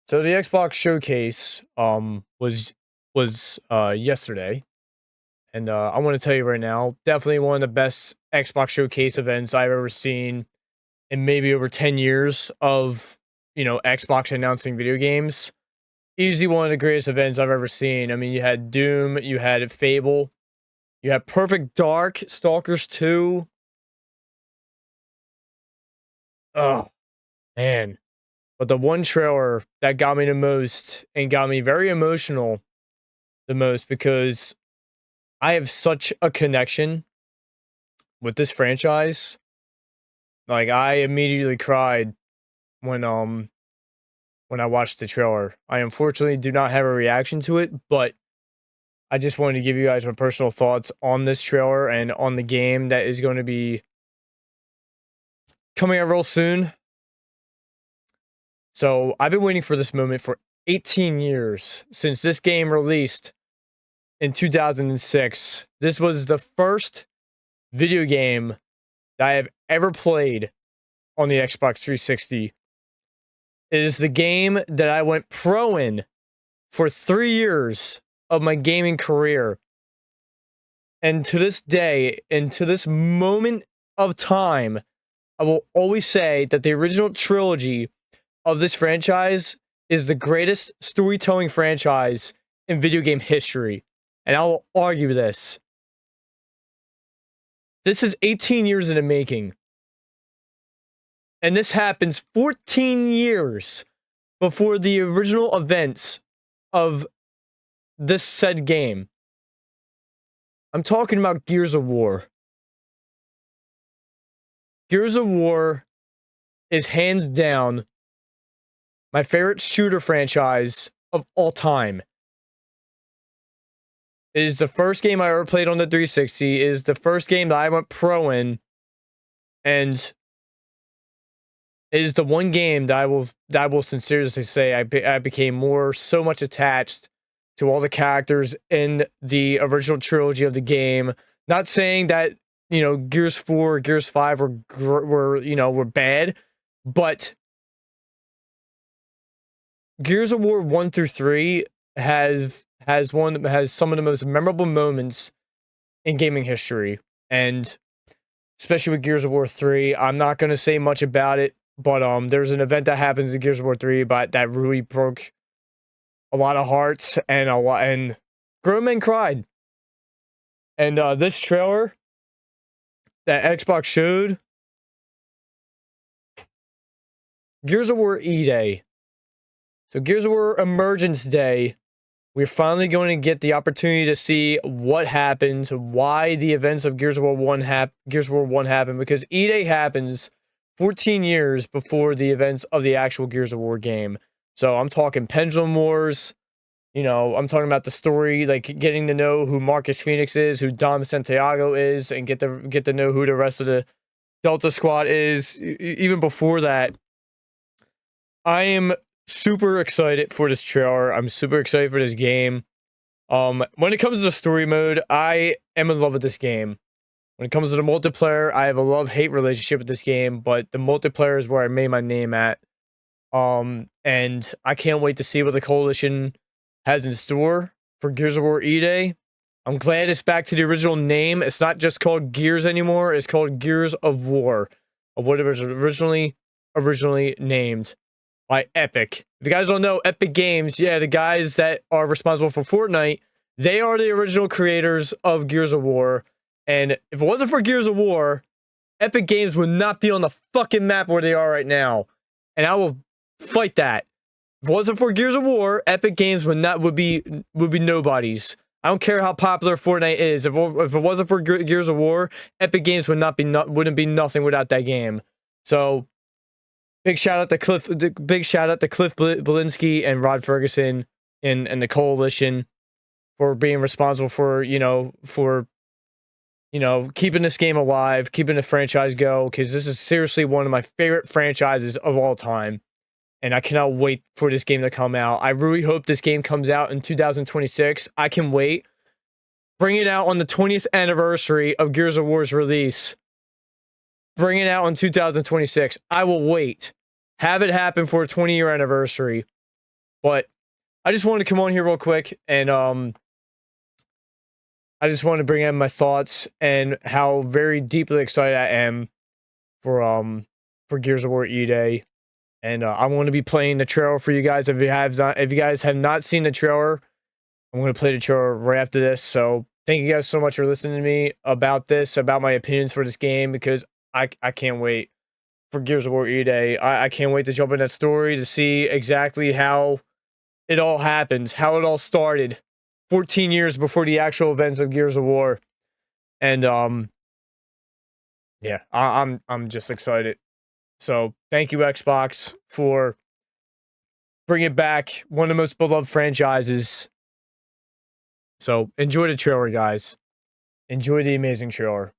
So the Xbox showcase was yesterday, and I want to tell you right now, definitely one of the best Xbox showcase events I've ever seen in maybe over 10 years of, Xbox announcing video games. Easily one of the greatest events I've ever seen. I mean, you had Doom, you had Fable, you had Perfect Dark, Stalkers 2. Oh, man. But the one trailer that got me the most and got me very emotional the most because I have such a connection with this franchise. Like I immediately cried when when I watched the trailer. I unfortunately do not have a reaction to it, but I just wanted to give you guys my personal thoughts on this trailer and on the game that is going to be coming out real soon. So I've been waiting for this moment for 18 years since this game released in 2006. This was the first video game that I have ever played on the Xbox 360. It is the game that I went pro in for 3 years of my gaming career. And to this day, and to this moment of time, I will always say that the original trilogy of this franchise is the greatest storytelling franchise in video game history. And I will argue this. This is 18 years in the making. And this happens 14 years before the original events of this said game. I'm talking about Gears of War. Gears of War is hands down my favorite shooter franchise of all time. It is the first game I ever played on the 360. It is the first game that I went pro in. And it is the one game that I will sincerely say I became so much attached to all the characters in the original trilogy of the game. Not saying that, Gears 4, Gears 5 were bad, but Gears of War 1 through 3 has some of the most memorable moments in gaming history. And especially with Gears of War 3, I'm not going to say much about it, but there's an event that happens in Gears of War 3 but that really broke a lot of hearts and grown men cried. And this trailer that Xbox showed, Gears of War E-Day. So Gears of War Emergence Day, we're finally going to get the opportunity to see what happens, why the events of Gears of War 1 happen, because E-Day happens 14 years before the events of the actual Gears of War game. So I'm talking Pendulum Wars, I'm talking about the story, like getting to know who Marcus Phoenix is, who Dom Santiago is, and get to know who the rest of the Delta Squad is. Even before that, I am super excited for this trailer. I'm super excited for this game. When it comes to the story mode, I am in love with this game. When it comes to the multiplayer, I have a love-hate relationship with this game, but the multiplayer is where I made my name at. And I can't wait to see what the Coalition has in store for Gears of War E-Day. I'm glad it's back to the original name. It's not just called Gears anymore. It's called Gears of War, of what it was originally named by Epic. If you guys don't know, Epic Games, yeah, the guys that are responsible for Fortnite, they are the original creators of Gears of War. And if it wasn't for Gears of War, Epic Games would not be on the fucking map where they are right now. And I will fight that. If it wasn't for Gears of War, Epic Games would be nobodies. I don't care how popular Fortnite is. If it wasn't for Gears of War, Epic Games wouldn't be nothing without that game. So big shout out to Cliff Belinsky and Rod Ferguson and the Coalition for being responsible for keeping this game alive, keeping the franchise go, because this is seriously one of my favorite franchises of all time. And I cannot wait for this game to come out. I really hope this game comes out in 2026. I can wait. Bring it out on the 20th anniversary of Gears of War's release. bring it out in 2026. I will wait. Have it happen for a 20-year anniversary. But I just wanted to come on here real quick and I just wanted to bring in my thoughts and how very deeply excited I am for Gears of War E-Day. And I want to be playing the trailer for you guys. If you guys have not seen the trailer, I'm going to play the trailer right after this. So thank you guys so much for listening to me about this, about my opinions for this game, because I can't wait for Gears of War E-Day. I can't wait to jump in that story to see exactly how it all happens, how it all started 14 years before the actual events of Gears of War. And yeah, I'm just excited. So thank you, Xbox, for bringing back one of the most beloved franchises. So enjoy the trailer, guys. Enjoy the amazing trailer.